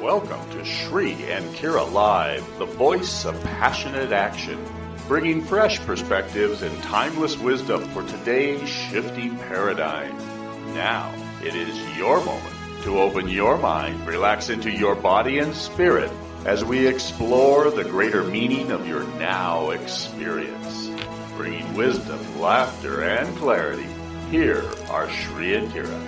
Welcome to Shri and Kira Live, the voice of passionate action, bringing fresh perspectives and timeless wisdom for today's shifting paradigm. Now, it is your moment to open your mind, relax into your body and spirit as we explore the greater meaning of your now experience. Bringing wisdom, laughter, and clarity, here are Shri and Kira.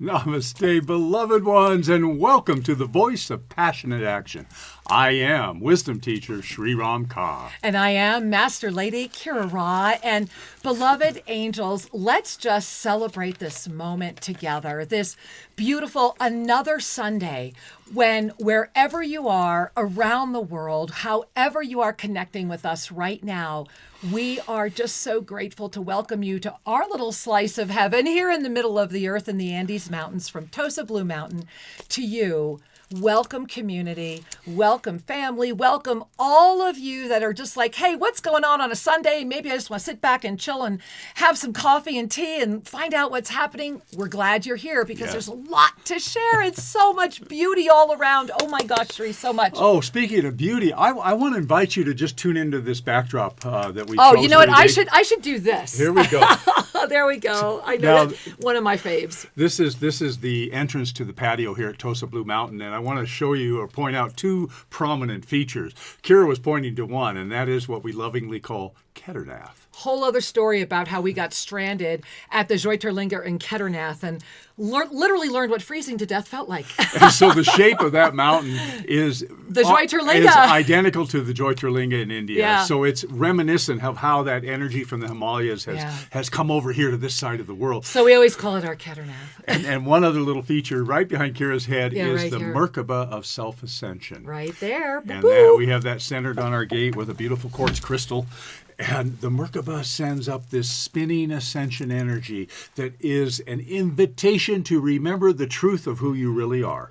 Namaste, beloved ones, and welcome to the Voice of Passionate Action. I am Wisdom Teacher Sri Ram Ka. And I am Master Lady Kira Ra. And beloved angels, let's just celebrate this moment together, this beautiful another Sunday when wherever you are around the world, however you are connecting with us right now, we are just so grateful to welcome you to our little slice of heaven here in the middle of the earth in the Andes Mountains, from Tosa Blue Mountain to you. Welcome, community. Welcome, family. Welcome, all of you that are just like, hey, what's going on a Sunday? Maybe I just want to sit back and chill and have some coffee and tea and find out what's happening. We're glad you're here because there's a lot to share. It's so much beauty all around. Oh, my gosh, Sri, so much. Oh, speaking of beauty, I want to invite you to just tune into this backdrop that we Oh, chose you know what? today. I should do this. Here we go. There we go. I know Now, one of my faves. This is the entrance to the patio here at Tosa Blue Mountain, and I want to show you or point out two prominent features. Kira was pointing to one, and that is what we lovingly call Kedarnath. Whole other story about how we got stranded at the Jyotirlinga in Kedarnath and literally learned what freezing to death felt like. And so the shape of that mountain is The Jyotirlinga. is identical to the Jyotirlinga in India. Yeah. So it's reminiscent of how that energy from the Himalayas has come over here to this side of the world. So we always call it our Kedarnath. And one other little feature right behind Kira's head is right the here. Merkaba of Self-Ascension. Right there. And Boo-boo. we have that centered on our gate with a beautiful quartz crystal. And the Merkaba sends up this spinning ascension energy that is an invitation to remember the truth of who you really are.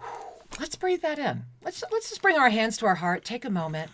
Let's breathe that in. Let's just bring our hands to our heart. Take a moment.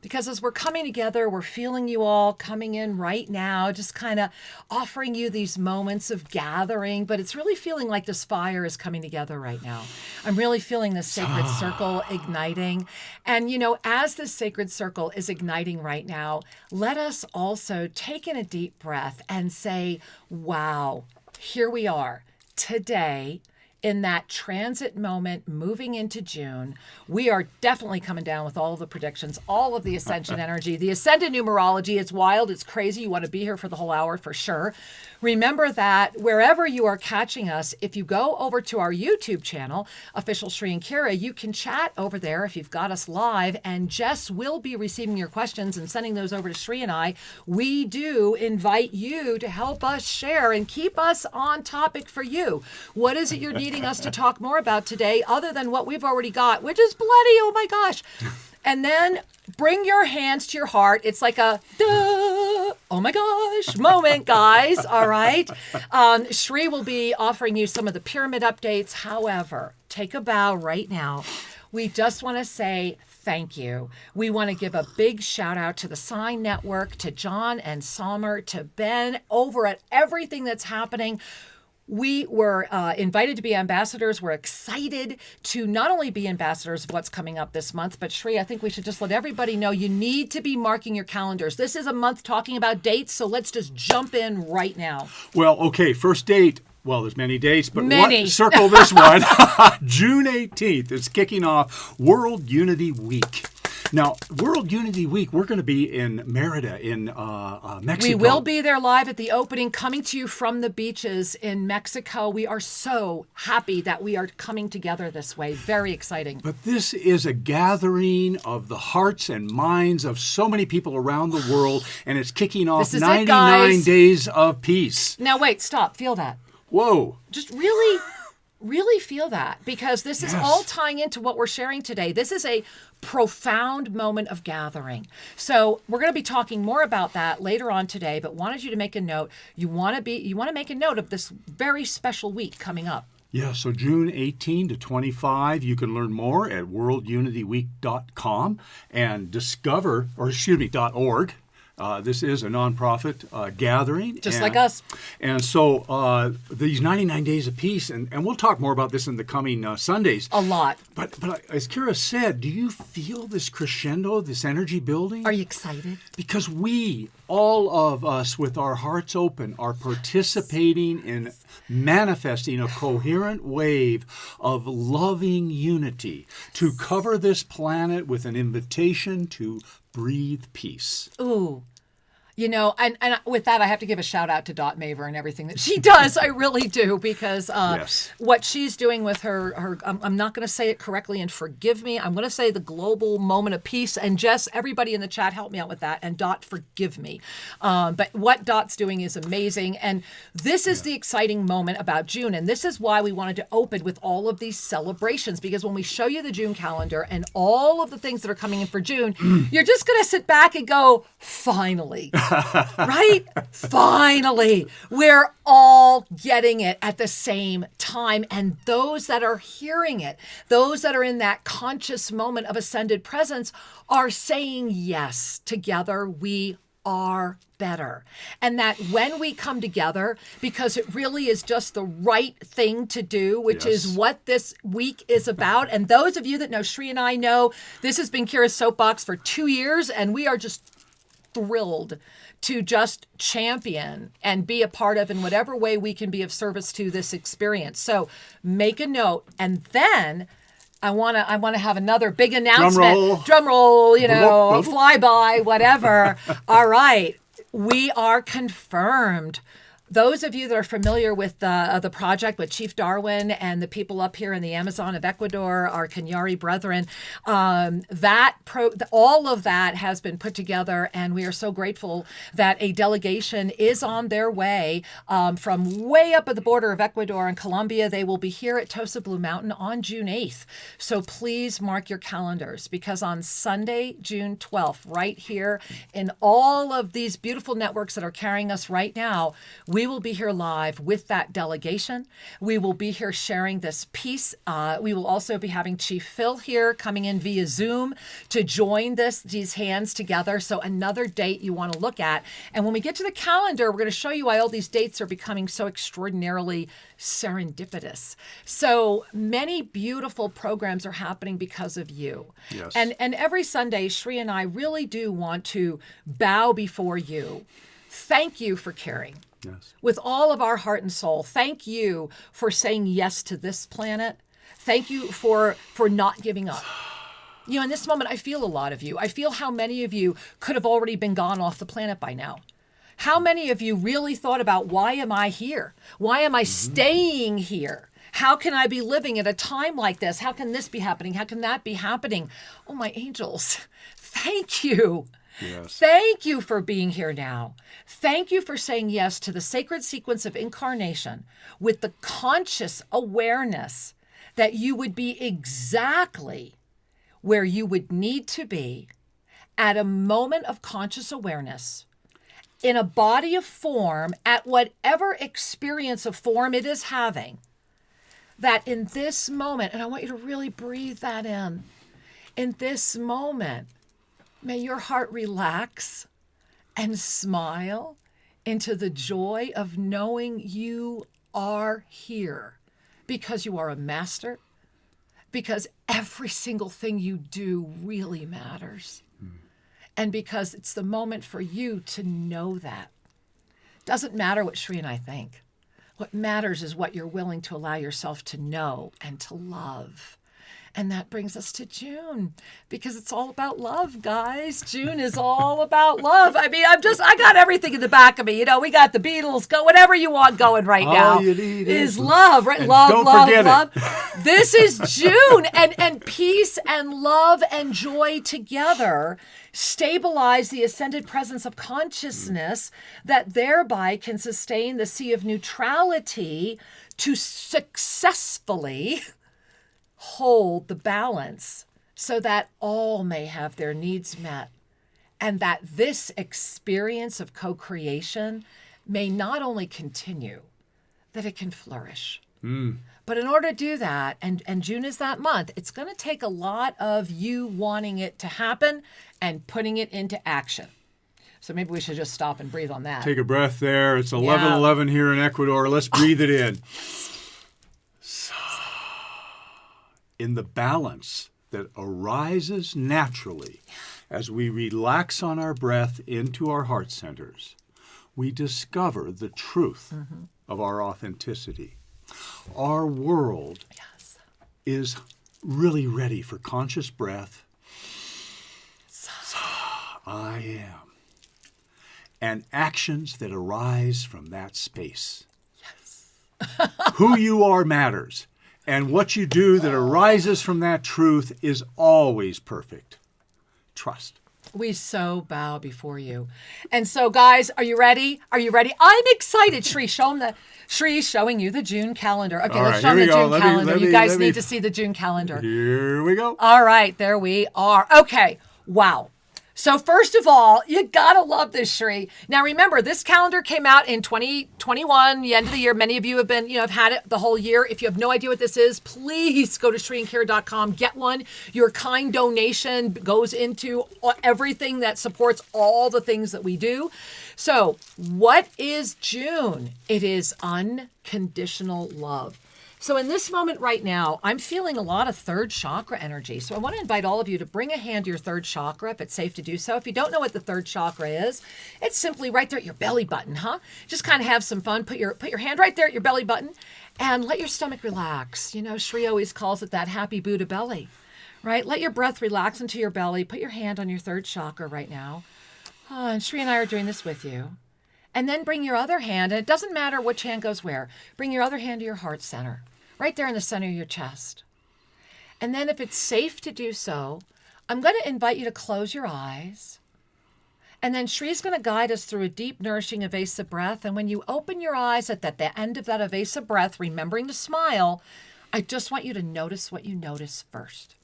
Because as we're coming together, we're feeling you all coming in right now, just kind of offering you these moments of gathering. But it's really feeling like this fire is coming together right now. I'm really feeling this sacred circle igniting. And, you know, as this sacred circle is igniting right now, let us also take in a deep breath and say, wow, here we are today. In that transit moment, moving into June, we are definitely coming down with all of the predictions, all of the ascension energy. The ascended numerology, it's wild, it's crazy. You want to be here for the whole hour for sure. Remember that wherever you are catching us, if you go over to our YouTube channel, Official Shri and Kira, you can chat over there if you've got us live, and Jess will be receiving your questions and sending those over to Shri and I. We do invite you to help us share and keep us on topic for you. What is it you're needing us to talk more about today other than what we've already got, which is plenty, oh my gosh. And then bring your hands to your heart. It's like a duh, oh my gosh moment, guys. All right. Shri will be offering you some of the pyramid updates. However, take a bow right now. We just want to say thank you. We want to give a big shout out to the Sign Network, to John and Sommer, to Ben over at everything that's happening. We were invited to be ambassadors. We're excited to not only be ambassadors of what's coming up this month, but Shri, I think we should just let everybody know you need to be marking your calendars. This is a month talking about dates, so let's just jump in right now. Well, okay, first date. Well, there's many dates, but circle this one. June 18th is kicking off World Unity Week. Now, World Unity Week, we're going to be in Merida in Mexico. We will be there live at the opening, coming to you from the beaches in Mexico. We are so happy that we are coming together this way. Very exciting. But this is a gathering of the hearts and minds of so many people around the world, and it's kicking off 99 days of peace. Now, wait, stop. Feel that. Whoa. Just really feel that, because this is all tying into what we're sharing today. This is a profound moment of gathering. So we're going to be talking more about that later on today, but wanted you to make a note. You want to make a note of this very special week coming up. Yeah, so June 18 to 25, you can learn more at worldunityweek.com and .org. This is a nonprofit gathering. Just like us. And so these 99 days of peace, and we'll talk more about this in the coming Sundays. A lot. But as Kira said, do you feel this crescendo, this energy building? Are you excited? Because we, all of us with our hearts open, are participating in manifesting a coherent wave of loving unity to cover this planet with an invitation to breathe peace. Ooh. You know, and with that, I have to give a shout out to Dot Maver and everything that she does. I really do, because what she's doing with her I'm not going to say it correctly, and forgive me. I'm going to say the global moment of peace. And Jess, everybody in the chat, help me out with that. And Dot, forgive me. But what Dot's doing is amazing. And this is the exciting moment about June. And this is why we wanted to open with all of these celebrations, because when we show you the June calendar and all of the things that are coming in for June, you're just going to sit back and go, finally. Right? Finally, we're all getting it at the same time. And those that are hearing it, those that are in that conscious moment of ascended presence, are saying yes. Together we are better. And that when we come together, because it really is just the right thing to do, which is what this week is about. And those of you that know Shri and I know this has been Kira's Soapbox for 2 years, and we are just thrilled to just champion and be a part of in whatever way we can be of service to this experience. So make a note. And then I want to have another big announcement. Drum roll, you know, flyby, whatever. All right. We are confirmed. Those of you that are familiar with the project with Chief Darwin and the people up here in the Amazon of Ecuador, our Kenyari brethren, all of that has been put together, and we are so grateful that a delegation is on their way from way up at the border of Ecuador and Colombia. They will be here at Tosa Blue Mountain on June 8th. So please mark your calendars, because on Sunday, June 12th, right here in all of these beautiful networks that are carrying us right now, we will be here live with that delegation. We will be here sharing this piece. We will also be having Chief Phil here coming in via Zoom to join these hands together. So another date you want to look at. And when we get to the calendar, we're going to show you why all these dates are becoming so extraordinarily serendipitous. So many beautiful programs are happening because of you. Yes. And every Sunday, Shri and I really do want to bow before you. Thank you for caring. Yes. With all of our heart and soul. Thank you for saying yes to this planet. Thank you for not giving up. You know, in this moment, I feel a lot of you. I feel how many of you could have already been gone off the planet by now. How many of you really thought about, why am I here? Why am I staying here? How can I be living at a time like this? How can this be happening? How can that be happening? Oh, my angels, thank you. Yes. Thank you for being here now. Thank you for saying yes to the sacred sequence of incarnation with the conscious awareness that you would be exactly where you would need to be at a moment of conscious awareness in a body of form at whatever experience of form it is having, that in this moment, and I want you to really breathe that in this moment, may your heart relax and smile into the joy of knowing you are here because you are a master, because every single thing you do really matters, and because it's the moment for you to know that. Doesn't matter what Shri and I think. What matters is what you're willing to allow yourself to know and to love. And that brings us to June, because it's all about love, guys. June is all about love. I mean, I got everything in the back of me. You know, we got the Beatles, go whatever you want going right now. All you need is love, right? Love. This is June, and peace and love and joy together stabilize the ascended presence of consciousness that thereby can sustain the sea of neutrality to successfully hold the balance so that all may have their needs met, and that this experience of co-creation may not only continue, that it can flourish. But in order to do that, and June is that month, it's going to take a lot of you wanting it to happen and putting it into action. So maybe we should just stop and breathe on that. Take a breath there. It's 11:11 here in Ecuador. Let's breathe it in. In the balance that arises naturally as we relax on our breath into our heart centers, we discover the truth of our authenticity. Our world is really ready for conscious breath. I am. And actions that arise from that space. Yes. Who you are matters. And what you do that arises from that truth is always perfect. Trust. We so bow before you. And so, guys, are you ready? Are you ready? I'm excited. Shree's showing you the June calendar. Okay, all let's right, show them the June go. calendar. You guys need to see the June calendar. Here we go. All right, there we are. Okay, wow. So first of all, you gotta love this, Shree. Now remember, this calendar came out in 2021, the end of the year. Many of you have been, have had it the whole year. If you have no idea what this is, please go to shreeandkira.com, get one. Your kind donation goes into everything that supports all the things that we do. So what is June? It is unconditional love. So in this moment right now, I'm feeling a lot of third chakra energy. So I want to invite all of you to bring a hand to your third chakra if it's safe to do so. If you don't know what the third chakra is, it's simply right there at your belly button, Just kind of have some fun. Put your hand right there at your belly button and let your stomach relax. Shree always calls it that happy Buddha belly, right? Let your breath relax into your belly. Put your hand on your third chakra right now. And Shree and I are doing this with you. And then bring your other hand, and it doesn't matter which hand goes where. Bring your other hand to your heart center. Right there in the center of your chest. And then if it's safe to do so, I'm going to invite you to close your eyes. And then Shree's going to guide us through a deep, nourishing, evasive breath. And when you open your eyes at the end of that evasive breath, remembering to smile, I just want you to notice what you notice first.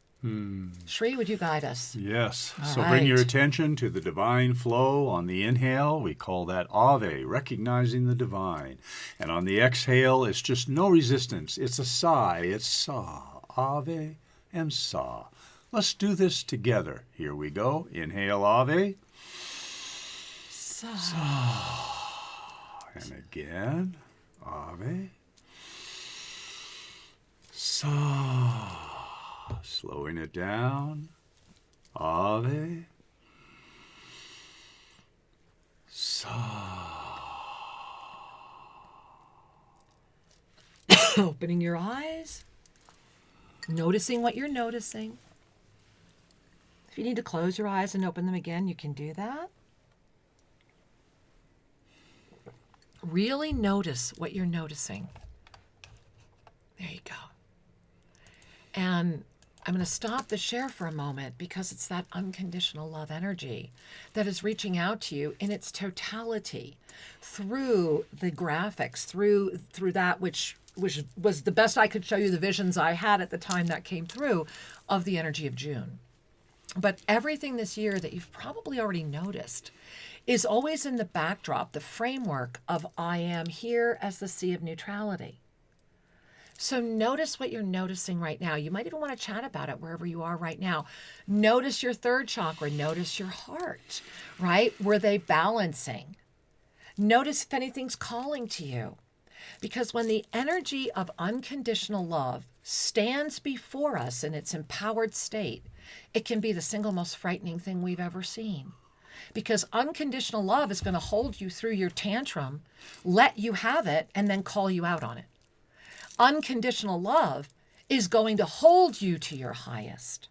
Shree, would you guide us? Yes. All so right. Bring your attention to the divine flow. On the inhale, we call that Ave, recognizing the divine. And on the exhale, it's just no resistance. It's a sigh. It's Sa. Ave and Sa. Let's do this together. Here we go. Inhale, Ave. Sa. Sa. And again, Ave. Sa. Slowing it down. Ave. Sa. Opening your eyes. Noticing what you're noticing. If you need to close your eyes and open them again, you can do that. Really notice what you're noticing. There you go. And I'm going to stop the share for a moment because it's that unconditional love energy that is reaching out to you in its totality through the graphics, through that which was the best I could show you, the visions I had at the time that came through of the energy of June. But everything this year that you've probably already noticed is always in the backdrop, the framework of I am here as the sea of neutrality. So notice what you're noticing right now. You might even want to chat about it wherever you are right now. Notice your third chakra. Notice your heart, right? Were they balancing? Notice if anything's calling to you. Because when the energy of unconditional love stands before us in its empowered state, it can be the single most frightening thing we've ever seen. Because unconditional love is going to hold you through your tantrum, let you have it, and then call you out on it. Unconditional love is going to hold you to your highest.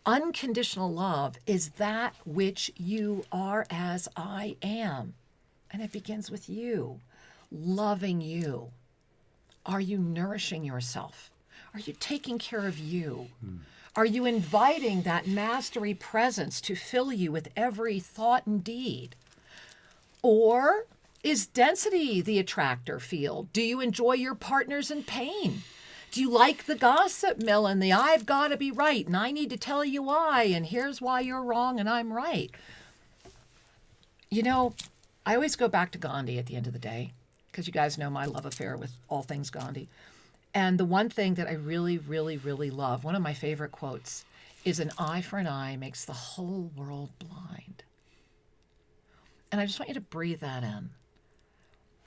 Unconditional love is that which you are as I am. And it begins with you, loving you. Are you nourishing yourself? Are you taking care of you? Are you inviting that mastery presence to fill you with every thought and deed? Or is density the attractor field? Do you enjoy your partners in pain? Do you like the gossip mill and the I've got to be right and I need to tell you why and here's why you're wrong and I'm right? I always go back to Gandhi at the end of the day because you guys know my love affair with all things Gandhi. And the one thing that I really, really, really love, one of my favorite quotes, is an eye for an eye makes the whole world blind. And I just want you to breathe that in.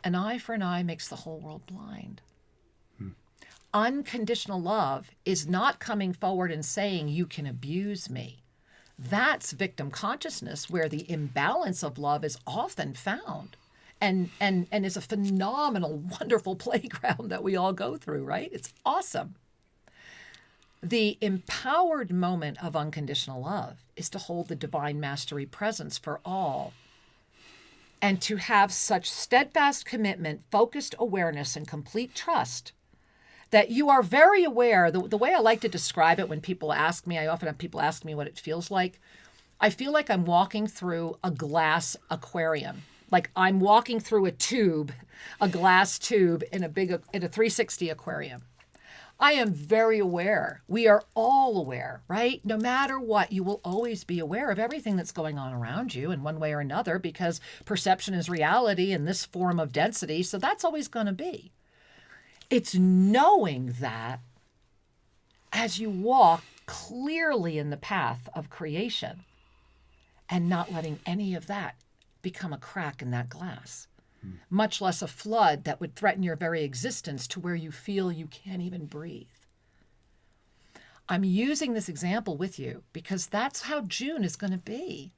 An eye for an eye makes the whole world blind. Unconditional love is not coming forward and saying you can abuse me. That's victim consciousness, where the imbalance of love is often found and is a phenomenal, wonderful playground that we all go through, right? It's awesome. The empowered moment of unconditional love is to hold the divine mastery presence for all, and to have such steadfast commitment, focused awareness, and complete trust that you are very aware. The way I like to describe it when people ask me, I often have people ask me what it feels like. I feel like I'm walking through a glass aquarium. Like I'm walking through a glass tube in a 360 aquarium. I am very aware. We are all aware, right? No matter what, you will always be aware of everything that's going on around you in one way or another, because perception is reality in this form of density. So that's always going to be. It's knowing that as you walk clearly in the path of creation and not letting any of that become a crack in that glass, much less a flood that would threaten your very existence to where you feel you can't even breathe. I'm using this example with you because that's how June is going to be.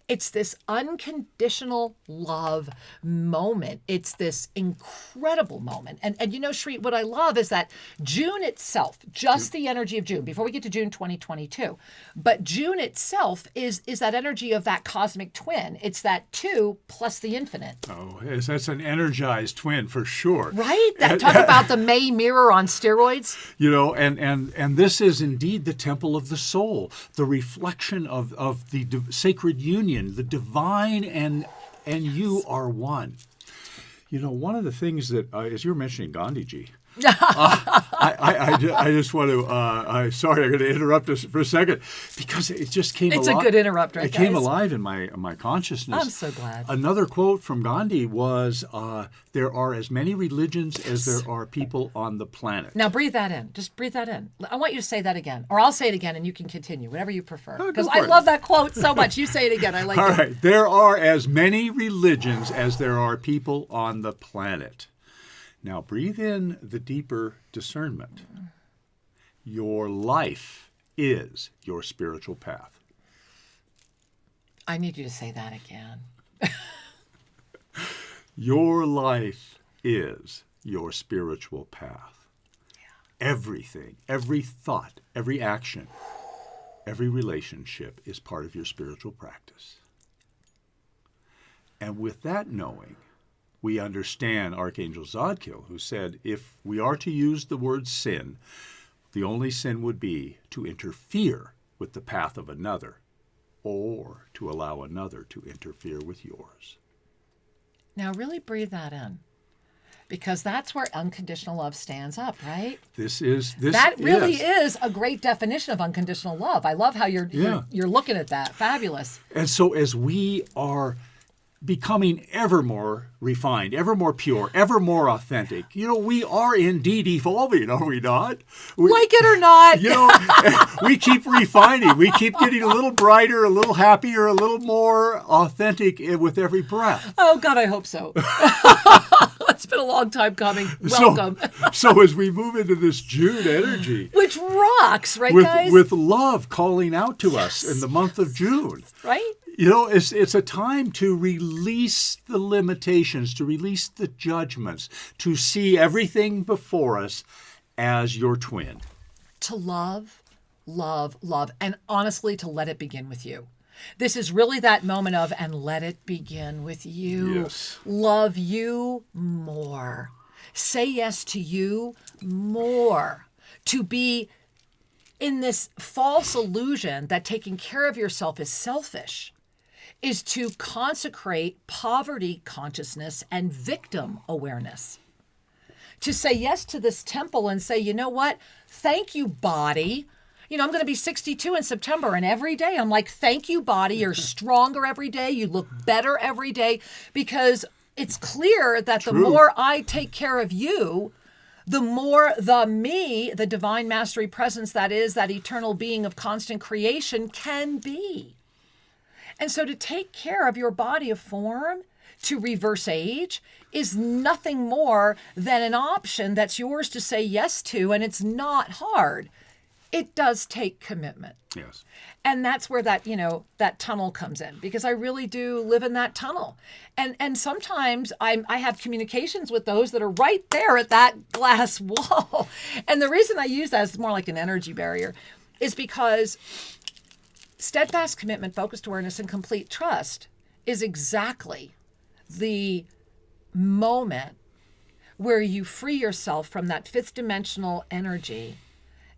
It's this unconditional love moment. It's this incredible moment. And you know, Shri, what I love is that June itself, just the energy of June, before we get to June 2022, but June itself is that energy of that cosmic twin. It's that 2 plus the infinite. Oh, yes, that's an energized twin for sure. Right? Talk about the May mirror on steroids. You know, and this is indeed the temple of the soul, the reflection of the sacred union. The divine and you are one. You know, one of the things that, as you were mentioning Gandhiji, I just want to, sorry, I'm going to interrupt us for a second, because it just came alive. It's a good interrupt, right, It came alive in my consciousness. I'm so glad. Another quote from Gandhi was, there are as many religions as there are people on the planet. Now breathe that in. Just breathe that in. I want you to say that again. Or I'll say it again and you can continue, whatever you prefer. Because I love that quote so much. You say it again. I like it. All right. There are as many religions as there are people on the planet. Now breathe in the deeper discernment. Your life is your spiritual path. I need you to say that again. Your life is your spiritual path. Yeah. Everything, every thought, every action, every relationship is part of your spiritual practice. And with that knowing, we understand Archangel Zadkiel, who said, if we are to use the word sin, the only sin would be to interfere with the path of another, or to allow another to interfere with yours. Now really breathe that in, because that's where unconditional love stands up, right? That really is a great definition of unconditional love. I love how you're looking at that. Fabulous. And so as we are becoming ever more refined, ever more pure, ever more authentic, you know, we are indeed evolving, are we not? Like it or not. You know, we keep refining. We keep getting a little brighter, a little happier, a little more authentic with every breath. Oh, God, I hope so. It's been a long time coming. Welcome. So as we move into this June energy. Which rocks, right, guys? With love calling out to us in the month of June. Right? You know, it's a time to release the limitations, to release the judgments, to see everything before us as your twin. To love, love, love, and honestly, to let it begin with you. This is really that moment of, and let it begin with you. Yes. Love you more. Say yes to you more. To be in this false illusion that taking care of yourself is selfish is to consecrate poverty consciousness and victim awareness. To say yes to this temple and say, you know what? Thank you, body. You know, I'm going to be 62 in September, and every day I'm like, thank you, body. You're stronger every day. You look better every day, because it's clear that the more I take care of you, the more the me, the divine mastery presence that is, that eternal being of constant creation, can be. And so to take care of your body of form, to reverse age, is nothing more than an option that's yours to say yes to, and it's not hard. It does take commitment. Yes. And that's where that, that tunnel comes in, because I really do live in that tunnel. And sometimes I have communications with those that are right there at that glass wall. And the reason I use that is more like an energy barrier is because steadfast commitment, focused awareness, and complete trust is exactly the moment where you free yourself from that fifth dimensional energy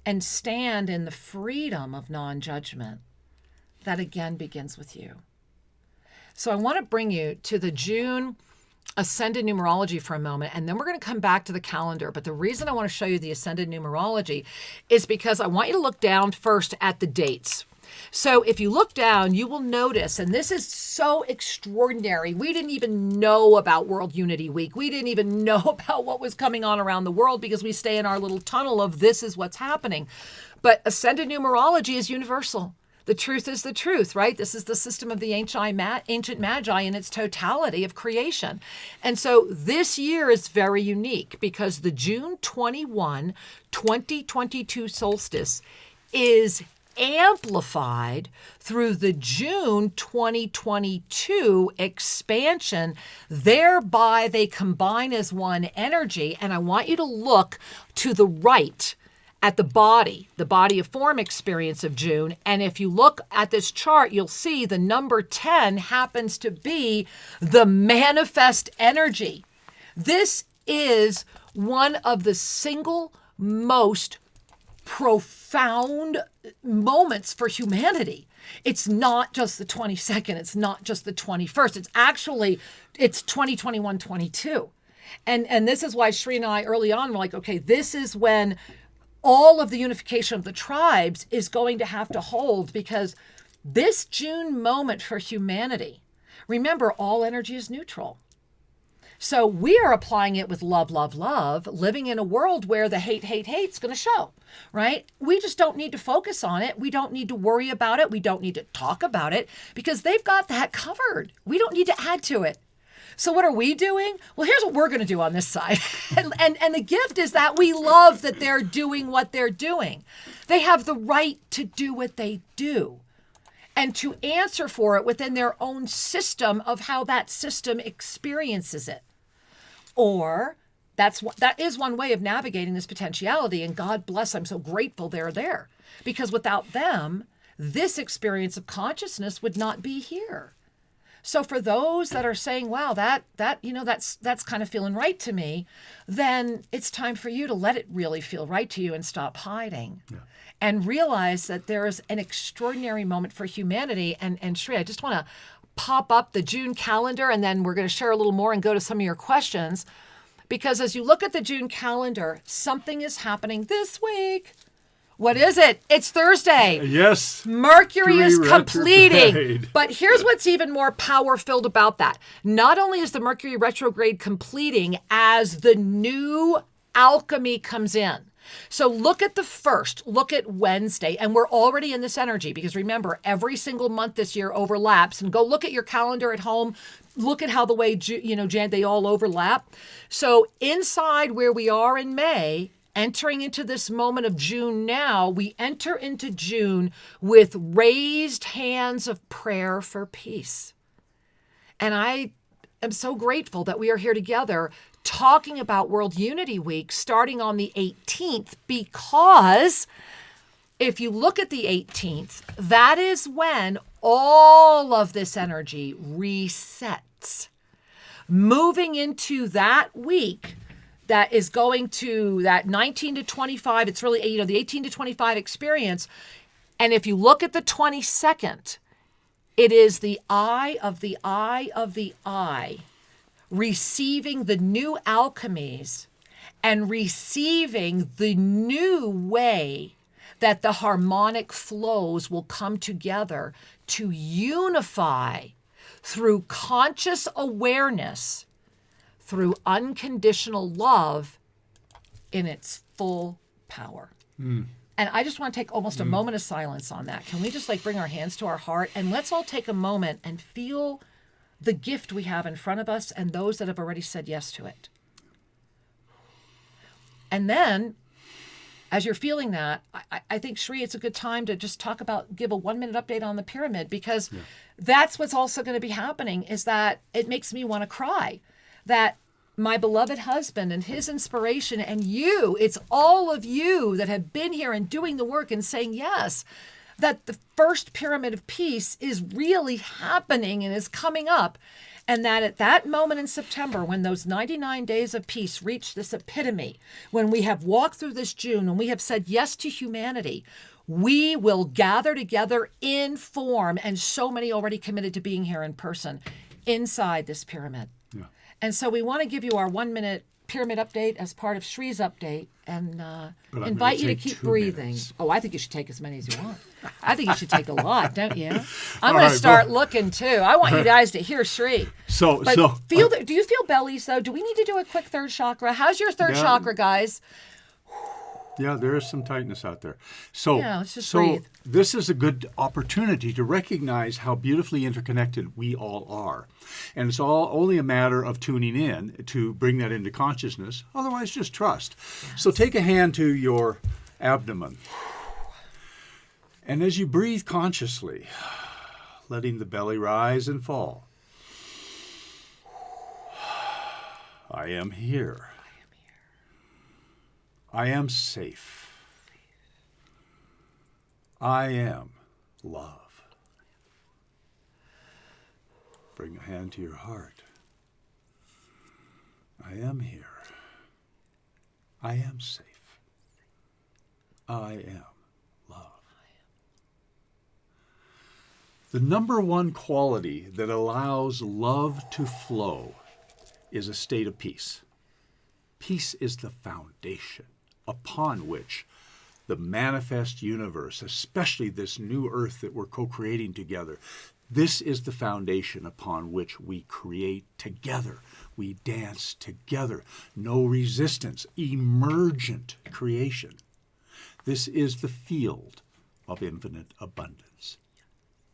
and stand in the freedom of non-judgment. That again begins with you. So I want to bring you to the June Ascended Numerology for a moment, and then we're going to come back to the calendar. But the reason I want to show you the Ascended Numerology is because I want you to look down first at the dates. So if you look down, you will notice, and this is so extraordinary, we didn't even know about World Unity Week. We didn't even know about what was coming on around the world because we stay in our little tunnel of this is what's happening. But Ascended Numerology is universal. The truth is the truth, right? This is the system of the ancient magi in its totality of creation. And so this year is very unique because the June 21, 2022 solstice is amplified through the June 2022 expansion. Thereby, they combine as one energy. And I want you to look to the right at the body of form experience of June. And if you look at this chart, you'll see the number 10 happens to be the manifest energy. This is one of the single most profound moments for humanity. It's not just the 22nd. It's not just the 21st. It's 2021, 22. And this is why Sri and I early on were like, okay, this is when all of the unification of the tribes is going to have to hold, because this June moment for humanity, remember, all energy is neutral. So we are applying it with love, love, love, living in a world where the hate's going to show, right? We just don't need to focus on it. We don't need to worry about it. We don't need to talk about it because they've got that covered. We don't need to add to it. So what are we doing? Well, here's what we're going to do on this side. And the gift is that we love that they're doing what they're doing. They have the right to do what they do and to answer for it within their own system of how that system experiences it. Or that is one way of navigating this potentiality. And God bless, I'm so grateful they're there. Because without them, this experience of consciousness would not be here. So for those that are saying, wow, that's kind of feeling right to me, then it's time for you to let it really feel right to you and stop hiding. Yeah. And realize that there is an extraordinary moment for humanity. And Shri, I just want to pop up the June calendar, and then we're going to share a little more and go to some of your questions. Because as you look at the June calendar, something is happening this week. What is it? It's Thursday. Yes. Mercury is completing. But here's what's even more power-filled about that. Not only is the Mercury retrograde completing as the new alchemy comes in. So look at the first, look at Wednesday, and we're already in this energy because remember, every single month this year overlaps. And go look at your calendar at home. Look at how the way, they all overlap. So inside where we are in May, entering into this moment of June now, we enter into June with raised hands of prayer for peace. And I am so grateful that we are here together talking about World Unity Week starting on the 18th, because if you look at the 18th, that is when all of this energy resets. Moving into that week, that is going to that 19 to 25. It's really, the 18 to 25 experience. And if you look at the 22nd, it is the eye of the eye of the eye, receiving the new alchemies and receiving the new way that the harmonic flows will come together to unify through conscious awareness, through unconditional love in its full power. And I just want to take almost a moment of silence on that. Can we just like bring our hands to our heart and let's all take a moment and feel the gift we have in front of us and those that have already said yes to it. And then, as you're feeling that, I think, Shri, it's a good time to just give a 1-minute update on the pyramid, because that's what's also going to be happening, is that it makes me want to cry. That my beloved husband and his inspiration and you, it's all of you that have been here and doing the work and saying yes, that the first pyramid of peace is really happening and is coming up. And that at that moment in September, when those 99 days of peace reach this epitome, when we have walked through this June and we have said yes to humanity, we will gather together in form, and so many already committed to being here in person, inside this pyramid. Yeah. And so we want to give you our 1-minute pyramid update as part of Shri's update, and invite you to keep breathing. Minutes. Oh, I think you should take as many as you want. I think you should take a lot, don't you? I'm going to start looking too. I want you guys to hear Shri. Do you feel bellies though? Do we need to do a quick third chakra? How's your third chakra, guys? Yeah, there is some tightness out there. So let's just breathe. This is a good opportunity to recognize how beautifully interconnected we all are. And it's only a matter of tuning in to bring that into consciousness. Otherwise, just trust. Yes. So take a hand to your abdomen. And as you breathe consciously, letting the belly rise and fall. I am here. I am safe. I am love. Bring a hand to your heart. I am here. I am safe. I am love. The number one quality that allows love to flow is a state of peace. Peace is the foundation upon which the manifest universe, especially this new earth that we're co-creating together, this is the foundation upon which we create together. We dance together. No resistance. Emergent creation. This is the field of infinite abundance.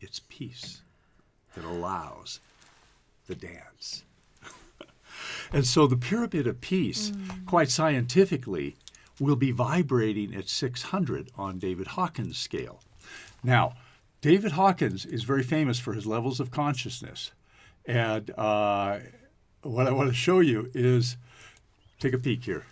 It's peace that allows the dance. And so the pyramid of peace, quite scientifically, will be vibrating at 600 on David Hawkins' scale. Now, David Hawkins is very famous for his levels of consciousness. And what I want to show you is, take a peek here.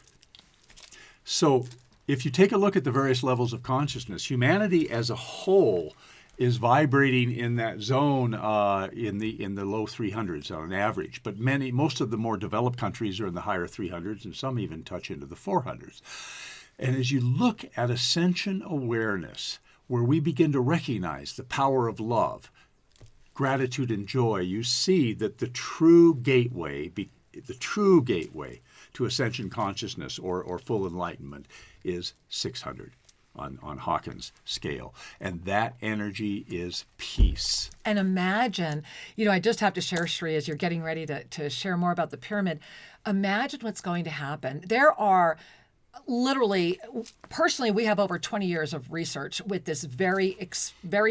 So if you take a look at the various levels of consciousness, humanity as a whole is vibrating in that zone in the low 300s on average. But most of the more developed countries are in the higher 300s, and some even touch into the 400s. And as you look at ascension awareness, where we begin to recognize the power of love, gratitude, and joy, you see that the true gateway to ascension consciousness or full enlightenment is 600. On Hawkins' scale. And that energy is peace. And imagine, I just have to share, Shri, as you're getting ready to share more about the pyramid, imagine what's going to happen. There are literally, personally, we have over 20 years of research with this very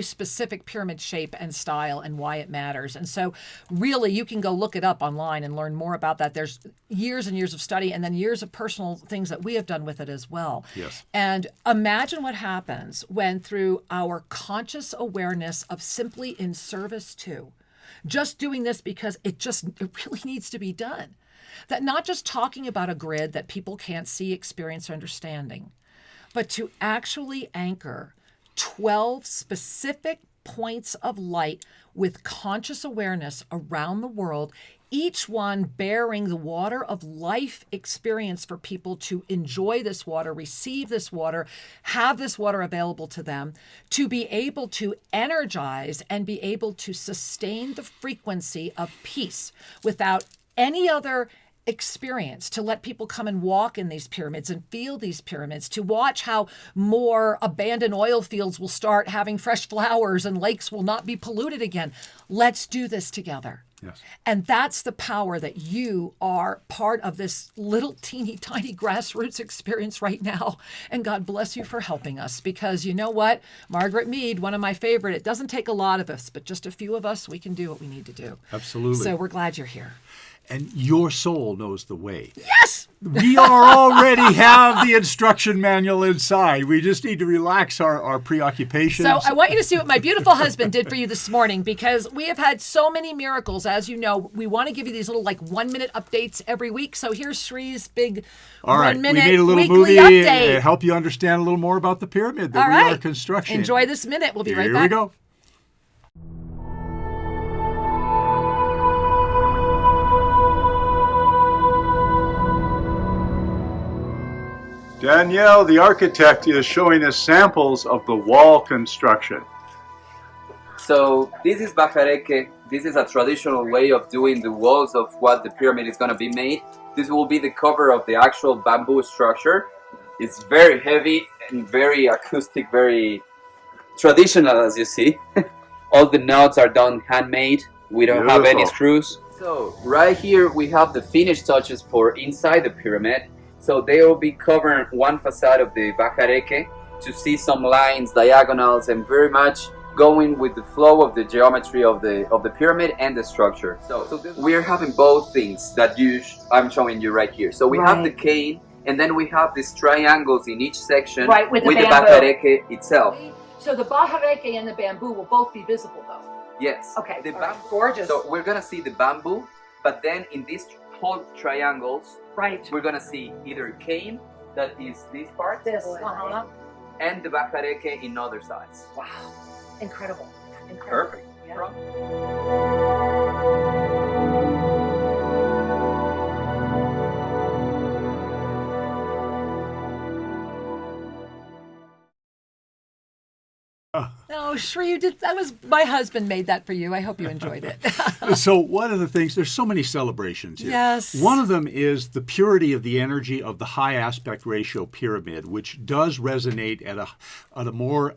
specific pyramid shape and style and why it matters. And so really you can go look it up online and learn more about that. There's years and years of study and then years of personal things that we have done with it as well. Yes. And imagine what happens when, through our conscious awareness of simply in service to, just doing this because it really needs to be done. That not just talking about a grid that people can't see, experience, or understanding, but to actually anchor 12 specific points of light with conscious awareness around the world, each one bearing the water of life experience for people to enjoy this water, receive this water, have this water available to them, to be able to energize and be able to sustain the frequency of peace without any other experience, to let people come and walk in these pyramids and feel these pyramids, to watch how more abandoned oil fields will start having fresh flowers and lakes will not be polluted again. Let's do this together. Yes. And that's the power that you are part of this little teeny tiny grassroots experience right now. And God bless you for helping us, because you know what? Margaret Mead, one of my favorite, it doesn't take a lot of us, but just a few of us, we can do what we need to do. Absolutely. So we're glad you're here. And your soul knows the way. Yes! We already have the instruction manual inside. We just need to relax our preoccupations. So I want you to see what my beautiful husband did for you this morning, because we have had so many miracles. As you know, we want to give you these little 1-minute updates every week. So here's Shree's big all right, 1-minute we made a little weekly movie update. to help you understand a little more about the pyramid that all we right. are constructing. Enjoy this minute. We'll be right back. Here we go. Danielle, the architect, is showing us samples of the wall construction. So this is bajareke. This is a traditional way of doing the walls of what the pyramid is going to be made. This will be the cover of the actual bamboo structure. It's very heavy and very acoustic, very traditional, as you see. All the nuts are done handmade. We don't have any screws. So right here we have the finished touches for inside the pyramid. So they will be covering one facade of the bajareke to see some lines, diagonals, and very much going with the flow of the geometry of the pyramid and the structure. So we are having both things that I'm showing you right here. So we have the cane, and then we have these triangles in each section with the bajareke itself. So the bajareke and the bamboo will both be visible, though. Yes. Okay. The Gorgeous. So we're gonna see the bamboo, but then in these whole triangles, we're gonna see either cane, that is this part, and the bajareke in other sides. Wow. Incredible. Perfect. Yeah. Oh, Shree, you did. That was my husband made that for you. I hope you enjoyed it. So one of the things, there's so many celebrations here. Yes. One of them is the purity of the energy of the high aspect ratio pyramid, which does resonate at a more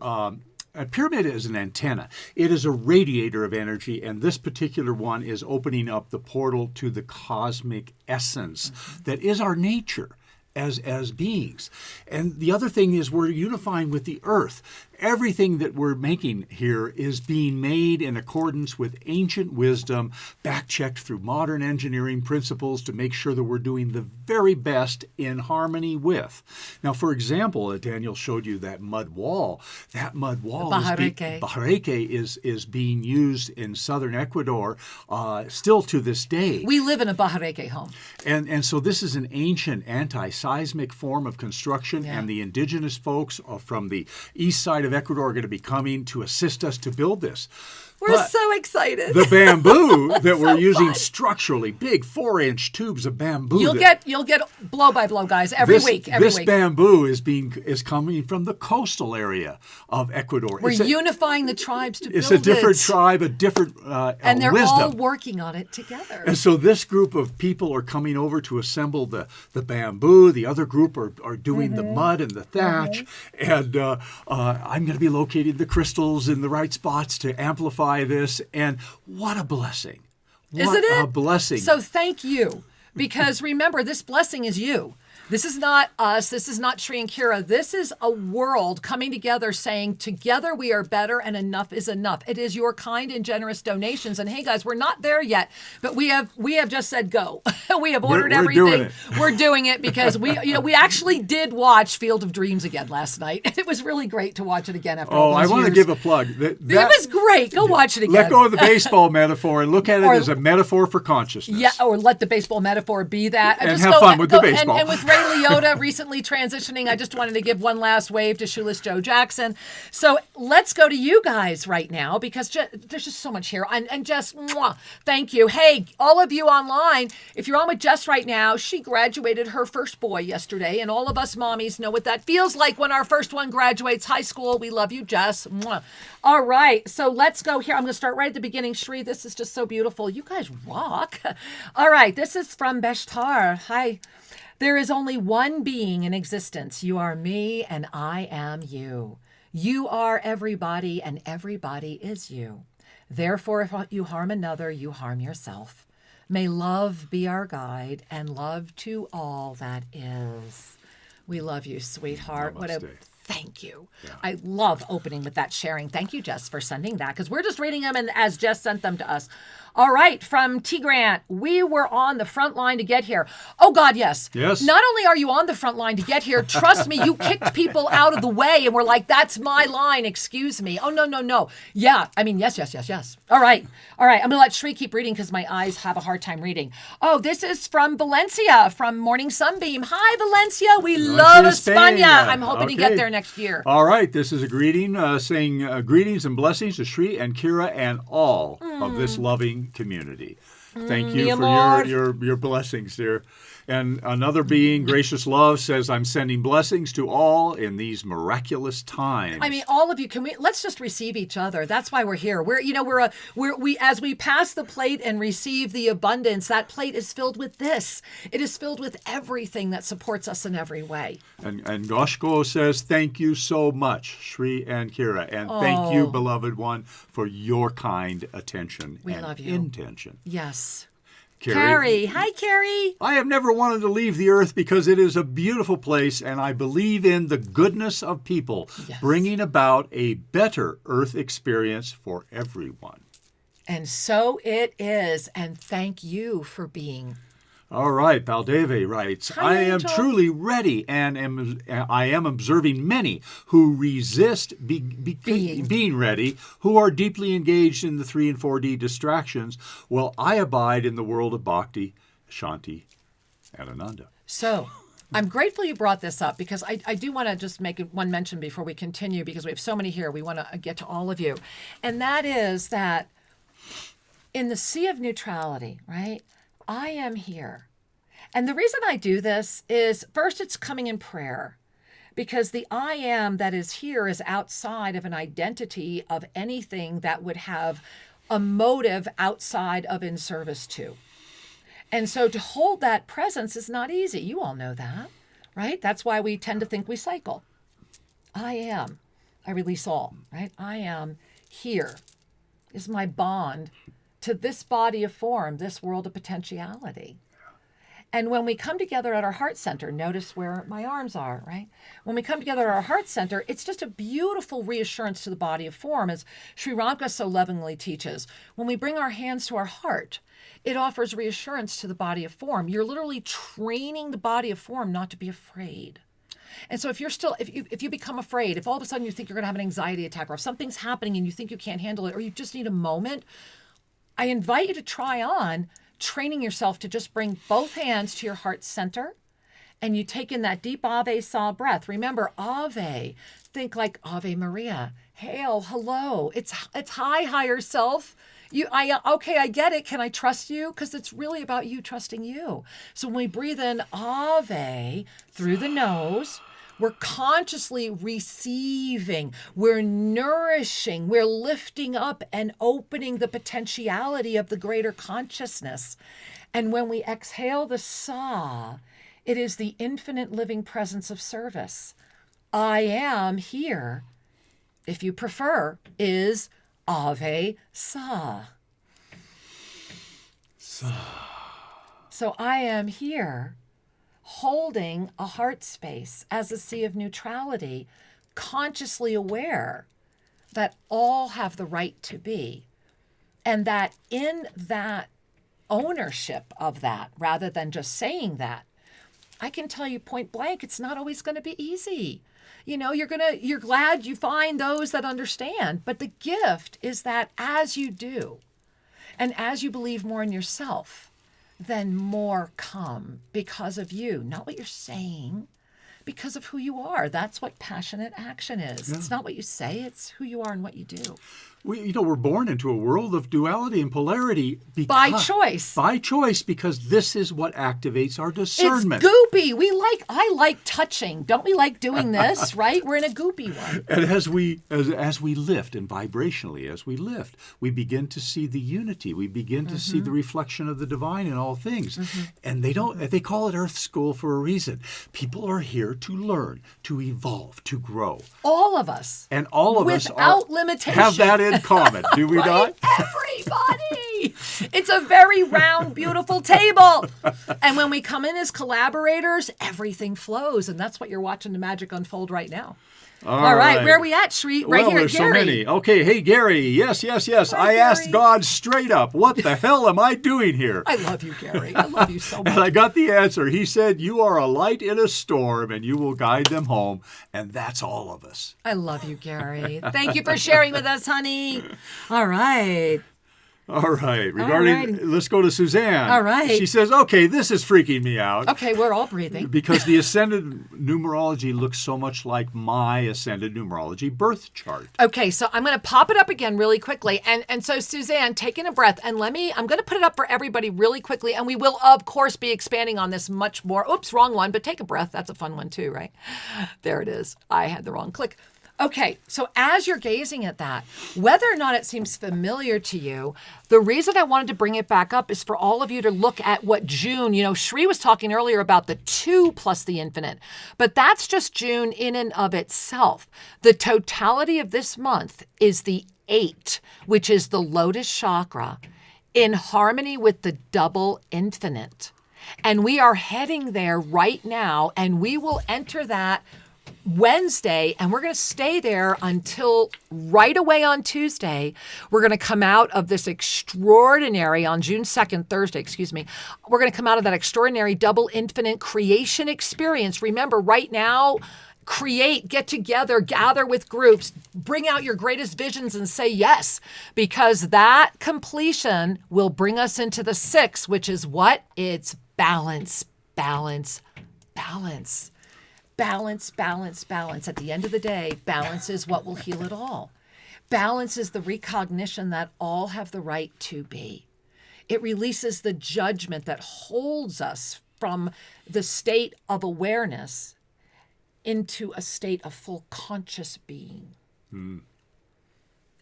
a pyramid is an antenna. It is a radiator of energy, and this particular one is opening up the portal to the cosmic essence that is our nature as beings. And the other thing is we're unifying with the earth. Everything that we're making here is being made in accordance with ancient wisdom, back-checked through modern engineering principles to make sure that we're doing the very best in harmony with. Now, for example, Daniel showed you that mud wall. That mud wall bajareke is being used in southern Ecuador still to this day. We live in a bajareke home. And so this is an ancient anti-seismic form of construction, and the indigenous folks from the east side of Ecuador are going to be coming to assist us to build this. We're so excited. The bamboo that we're using structurally, big 4-inch tubes of bamboo. You'll get blow by blow, guys, every week. This bamboo is coming from the coastal area of Ecuador. We're unifying the tribes to build it. It's a different tribe, a different and they're wisdom. all working on it together. And so this group of people are coming over to assemble the bamboo. The other group are doing the mud and the thatch. And I'm going to be locating the crystals in the right spots to amplify this, and what a blessing. Isn't it? A blessing. So thank you, because remember, this blessing is you. This is not us. This is not Shree and Kira. This is a world coming together saying, together we are better and enough is enough. It is your kind and generous donations. And hey, guys, we're not there yet, but we have just said go. We have ordered everything. We're doing it because we actually did watch Field of Dreams again last night. It was really great to watch it again after all those years. I want to give a plug. It was great. Go watch it again. Let go of the baseball metaphor and look at it as a metaphor for consciousness. Yeah, or let the baseball metaphor be that. And have fun with the baseball. And with Ray Liotta recently transitioning, I just wanted to give one last wave to Shoeless Joe Jackson. So let's go to you guys right now, because there's just so much here. And just thank you. Hey, all of you online, if you're on with Jess right now, she graduated her first boy yesterday, and all of us mommies know what that feels like when our first one graduates high school. We love you, Jess. All right, so let's go here. I'm going to start right at the beginning. Shree, this is just so beautiful. You guys rock. All right, this is from Beshtar. Hi. There is only one being in existence. You are me and I am you. You are everybody and everybody is you. Therefore, if you harm another, you harm yourself. May love be our guide and love to all that is. We love you, sweetheart. Namaste. What a thank you. Yeah. I love opening with that sharing. Thank you, Jess, for sending that, because we're just reading them and as Jess sent them to us. All right, from T. Grant, we were on the front line to get here. Oh, God, yes. Yes. Not only are you on the front line to get here, trust me, you kicked people out of the way and we're like, that's my line, excuse me. Oh, no. Yeah, I mean, yes. All right. I'm going to let Shri keep reading because my eyes have a hard time reading. Oh, this is from Valencia, from Morning Sunbeam. Hi, Valencia. We love España. I'm hoping to get there next year. All right, this is a greeting saying greetings and blessings to Shri and Kira and all of this loving community. Thank you for your blessings, dear. And another being, Gracious Love, says, I'm sending blessings to all in these miraculous times. I mean, all of you, let's just receive each other. That's why we're here. As we pass the plate and receive the abundance, that plate is filled with this. It is filled with everything that supports us in every way. And Goshko says, thank you so much, Shri and Kira. And thank you, beloved one, for your kind attention and love you. Intention. Yes. Carrie. Hi, Carrie. I have never wanted to leave the earth because it is a beautiful place, and I believe in the goodness of people, bringing about a better earth experience for everyone. And so it is, and thank you for being. All right, Baldeve writes, Hi, I am Angel. truly ready, and I am observing many who resist being ready, who are deeply engaged in the 3 and 4D distractions, while I abide in the world of Bhakti, Shanti, and Ananda. So I'm grateful you brought this up, because I do want to just make one mention before we continue, because we have so many here. We want to get to all of you. And that is that in the sea of neutrality, right? I am here. And the reason I do this is, first, it's coming in prayer, because the I am that is here is outside of an identity of anything that would have a motive outside of in service to. And so to hold that presence is not easy. You all know that, right? That's why we tend to think we cycle. I am. I release all, right? I am here is my bond to this body of form, this world of potentiality. And when we come together at our heart center, notice where my arms are, right? When we come together at our heart center, it's just a beautiful reassurance to the body of form, as Sri Ramka so lovingly teaches. When we bring our hands to our heart, it offers reassurance to the body of form. You're literally training the body of form not to be afraid. And so if you become afraid, if all of a sudden you think you're going to have an anxiety attack, or if something's happening and you think you can't handle it, or you just need a moment, I invite you to try on training yourself to just bring both hands to your heart center, and you take in that deep Ave Sa breath. Remember, Ave, think like Ave Maria. Hail, hello. It's hi, higher self. I get it. Can I trust you? Because it's really about you trusting you. So when we breathe in Ave through the nose, we're consciously receiving, we're nourishing, we're lifting up and opening the potentiality of the greater consciousness. And when we exhale the Sa, it is the infinite living presence of service. I am here, if you prefer, is Ave Sa. So I am here, holding a heart space as a sea of neutrality, consciously aware that all have the right to be, and that in that ownership of that, rather than just saying that, I can tell you point blank, it's not always going to be easy. You know, you're glad you find those that understand, but the gift is that as you do, and as you believe more in yourself, then more come because of you, not what you're saying, because of who you are. That's what passionate action is. Yeah. It's not what you say, it's who you are and what you do. We're born into a world of duality and polarity by choice. By choice, because this is what activates our discernment. It's goopy. I like touching. Don't we like doing this, right? We're in a goopy one. And as we lift, and vibrationally as we lift, we begin to see the unity. We begin to see the reflection of the divine in all things. And they call it Earth School for a reason. People are here to learn, to evolve, to grow. All of us. And all of us without limitation. have that in common, do we not? Everybody. It's a very round, beautiful table. And when we come in as collaborators, everything flows. And that's what you're watching the magic unfold right now. All right. Where are we at, Sri? Right here at Gary. So many. Okay. Hey, Gary. Yes. I asked God straight up, what the hell am I doing here? I love you, Gary. I love you so much. And I got the answer. He said, you are a light in a storm and you will guide them home. And that's all of us. I love you, Gary. Thank you for sharing with us, honey. All right. Let's go to Suzanne. All right. She says, okay, this is freaking me out. Okay, we're all breathing. Because the Ascended Numerology looks so much like my Ascended Numerology birth chart. Okay, so I'm going to pop it up again really quickly. And so, Suzanne, taking a breath, and I'm going to put it up for everybody really quickly, and we will, of course, be expanding on this much more. Oops, wrong one, but take a breath. That's a fun one too, right? There it is. I had the wrong click. Okay, so as you're gazing at that, whether or not it seems familiar to you, the reason I wanted to bring it back up is for all of you to look at what June, Shri was talking earlier about the 2 plus the infinite, but that's just June in and of itself. The totality of this month is the 8, which is the lotus chakra, in harmony with the double infinite. And we are heading there right now, and we will enter that Wednesday, and we're going to stay there until right away on Tuesday. We're going to come out of this extraordinary, on June 2nd, Thursday, we're going to come out of that extraordinary double infinite creation experience. Remember, right now, create, get together, gather with groups, bring out your greatest visions and say yes, because that completion will bring us into the 6, which is what? It's balance, balance, balance. Balance, balance, balance. At the end of the day, balance is what will heal it all. Balance is the recognition that all have the right to be. It releases the judgment that holds us from the state of awareness into a state of full conscious being.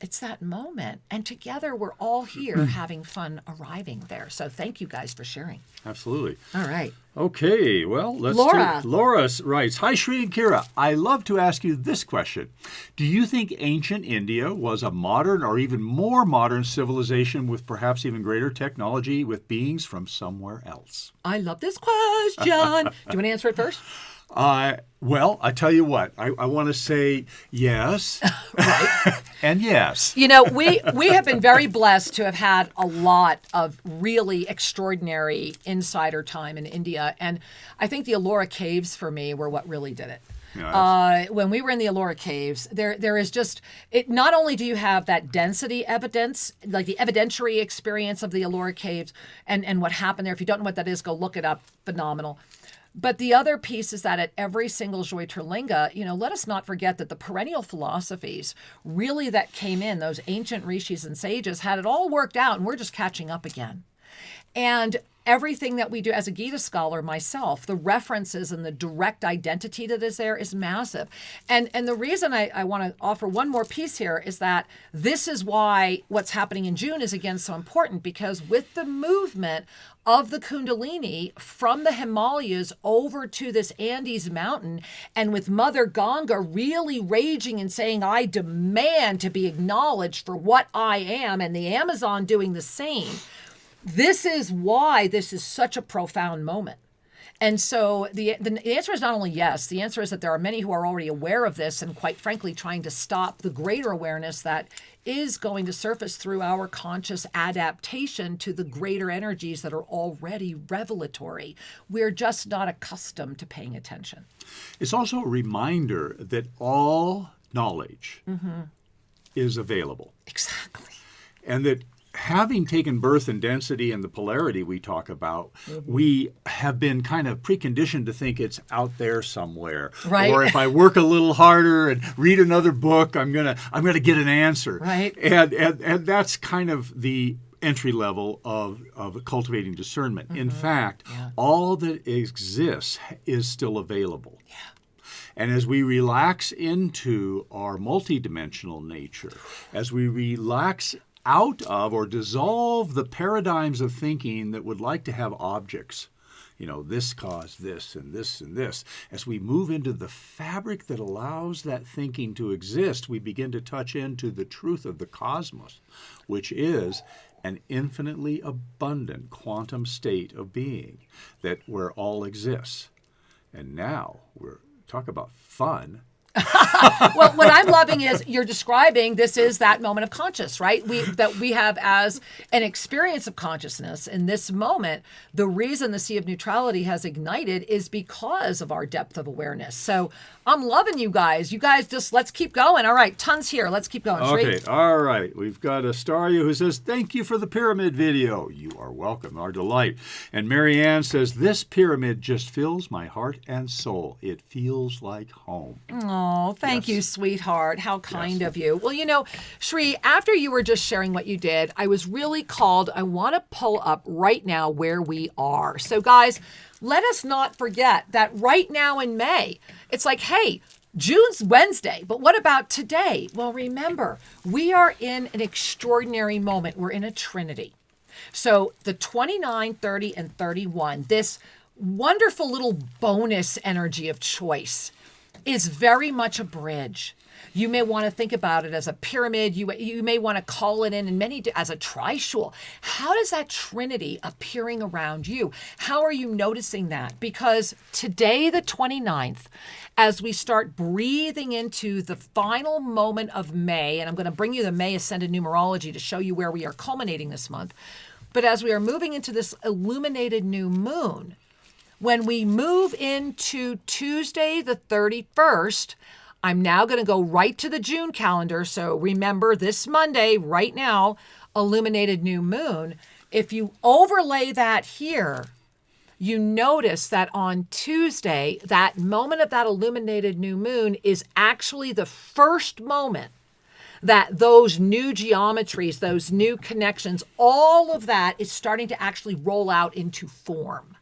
It's that moment. And together we're all here having fun arriving there. So thank you guys for sharing. Absolutely. All right. Okay, well, let's Laura. Laura writes, hi, Shri and Kira. I love to ask you this question. Do you think ancient India was a modern or even more modern civilization with perhaps even greater technology with beings from somewhere else? I love this question. Do you want to answer it first? Well, I tell you what, I want to say yes. Right. And yes. We have been very blessed to have had a lot of really extraordinary insider time in India. And I think the Ellora Caves for me were what really did it. When we were in the Ellora Caves, there is just, not only do you have that density evidence, like the evidentiary experience of the Ellora Caves and what happened there. If you don't know what that is, go look it up. Phenomenal. But the other piece is that at every single Jyotirlinga, let us not forget that the perennial philosophies really that came in, those ancient rishis and sages, had it all worked out, and we're just catching up again. And everything that we do as a Gita scholar myself, the references and the direct identity that is there is massive. And the reason I want to offer one more piece here is that this is why what's happening in June is again so important, because with the movement of the Kundalini from the Himalayas over to this Andes mountain, and with Mother Ganga really raging and saying, I demand to be acknowledged for what I am, and the Amazon doing the same. This is why this is such a profound moment. And so the answer is not only yes, the answer is that there are many who are already aware of this and quite frankly trying to stop the greater awareness that is going to surface through our conscious adaptation to the greater energies that are already revelatory. We're just not accustomed to paying attention. It's also a reminder that all knowledge is available. Exactly. And that having taken birth in density and the polarity we talk about, we have been kind of preconditioned to think it's out there somewhere. Right. Or if I work a little harder and read another book, I'm gonna get an answer. Right. And that's kind of the entry level of cultivating discernment. In fact, all that exists is still available. Yeah. And as we relax into our multidimensional nature, as we relax out of or dissolve the paradigms of thinking that would like to have objects This caused this and this and this. As we move into the fabric that allows that thinking to exist, we begin to touch into the truth of the cosmos, which is an infinitely abundant quantum state of being where all exists. And now we're talk about fun. Well, what I'm loving is you're describing this is that moment of conscious, right? That we have as an experience of consciousness in this moment. The reason the Sea of Neutrality has ignited is because of our depth of awareness. So I'm loving you guys. You guys just, let's keep going. All right, tons here. Let's keep going. Okay, all right. We've got Astaria who says, thank you for the pyramid video. You are welcome, our delight. And Marianne says, this pyramid just fills my heart and soul. It feels like home. Oh, thank you, sweetheart. How kind of you. Well, Shri, after you were just sharing what you did, I was really called. I want to pull up right now where we are. So, guys, let us not forget that right now in May, it's like, hey, June's Wednesday, but what about today? Well, remember, we are in an extraordinary moment. We're in a trinity. So the 29, 30, and 31, this wonderful little bonus energy of choice is very much a bridge. You may want to think about it as a pyramid. You may want to call it in many as a trishul. How does that trinity appearing around you? How are you noticing that? Because today, the 29th, as we start breathing into the final moment of May, and I'm going to bring you the May Ascended Numerology to show you where we are culminating this month. But as we are moving into this illuminated new moon, when we move into Tuesday, the 31st, I'm now going to go right to the June calendar. So remember this Monday, right now, illuminated new moon. If you overlay that here, you notice that on Tuesday, that moment of that illuminated new moon is actually the first moment that those new geometries, those new connections, all of that is starting to actually roll out into form.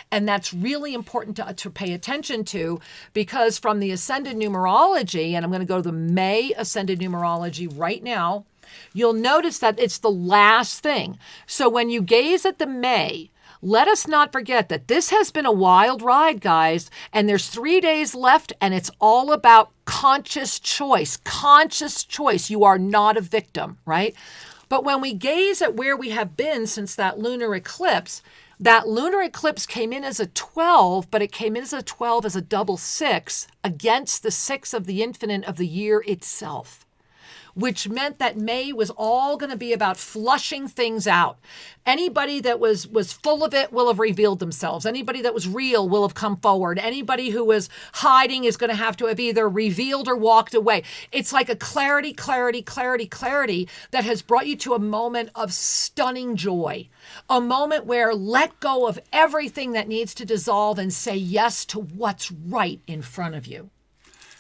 And that's really important to pay attention to, because from the Ascended Numerology, and I'm going to go to the May Ascended Numerology right now, you'll notice that it's the last thing. So when you gaze at the May, let us not forget that this has been a wild ride, guys, and there's 3 days left, and it's all about conscious choice. Conscious choice. You are not a victim, right? But when we gaze at where we have been since that lunar eclipse came in as a 12, but it came in as a 12 as a double 6 against the 6 of the infinite of the year itself, which meant that May was all going to be about flushing things out. Anybody that was full of it will have revealed themselves. Anybody that was real will have come forward. Anybody who was hiding is going to have either revealed or walked away. It's like a clarity that has brought you to a moment of stunning joy. A moment where let go of everything that needs to dissolve and say yes to what's right in front of you.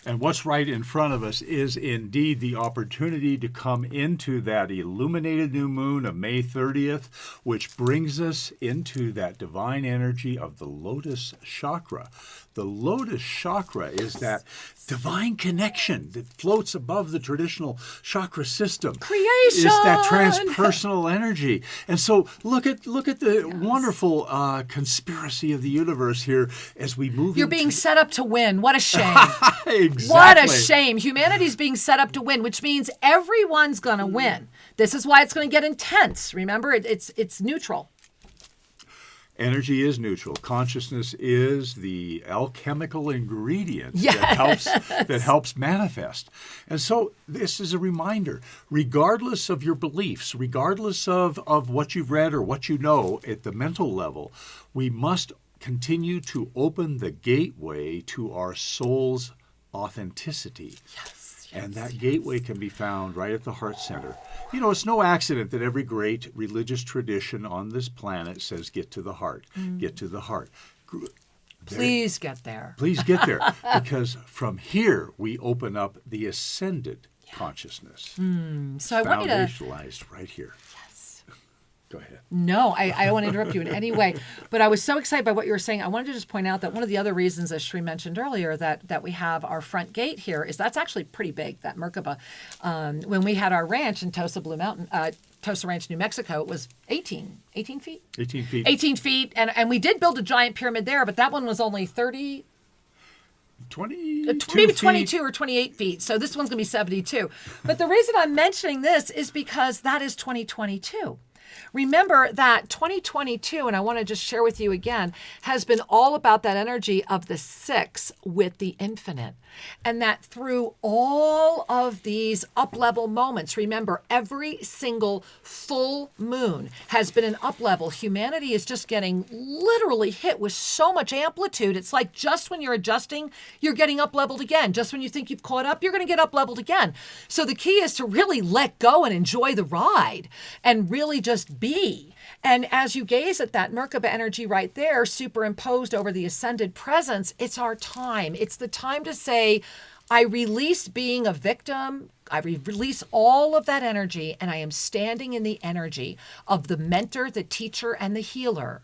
And what's right in front of us is indeed the opportunity to come into that illuminated new moon of May 30th, which brings us into that divine energy of the lotus chakra. The lotus chakra is that divine connection that floats above the traditional chakra system. Creation! Is that transpersonal energy. And so look at the wonderful conspiracy of the universe here as we move. You're being set up to win. What a shame. Exactly. What a shame. Humanity's being set up to win, which means everyone's going to win. This is why it's going to get intense. Remember, it's neutral. Energy is neutral. Consciousness is the alchemical ingredient that helps manifest. And so this is a reminder, regardless of your beliefs, regardless of what you've read or what you know at the mental level, we must continue to open the gateway to our soul's authenticity. And that gateway can be found right at the heart center. It's no accident that every great religious tradition on this planet says, get to the heart, get to the heart. Please get there. Please get there. Because from here, we open up the ascended consciousness. So I want you to... Foundationalized right here. Go ahead. No, I don't want to interrupt you in any way. But I was so excited by what you were saying. I wanted to just point out that one of the other reasons, as Shri mentioned earlier, that we have our front gate here is that's actually pretty big, that Merkaba. When we had our ranch in Tosa Blue Mountain, Tosa Ranch, New Mexico, it was 18 feet? 18 feet. 18 feet. And we did build a giant pyramid there, but that one was only 30... 22 22 or 28 feet. So this one's going to be 72. But the reason I'm mentioning this is because that is 2022. Remember that 2022, and I want to just share with you again, has been all about that energy of the 6 with the infinite. And that through all of these up-level moments, remember, every single full moon has been an up-level. Humanity is just getting literally hit with so much amplitude. It's like just when you're adjusting, you're getting up-leveled again. Just when you think you've caught up, you're going to get up-leveled again. So the key is to really let go and enjoy the ride and really just be. And as you gaze at that Merkaba energy right there, superimposed over the ascended presence, it's our time. It's the time to say, I release being a victim. I release all of that energy, and I am standing in the energy of the mentor, the teacher, and the healer,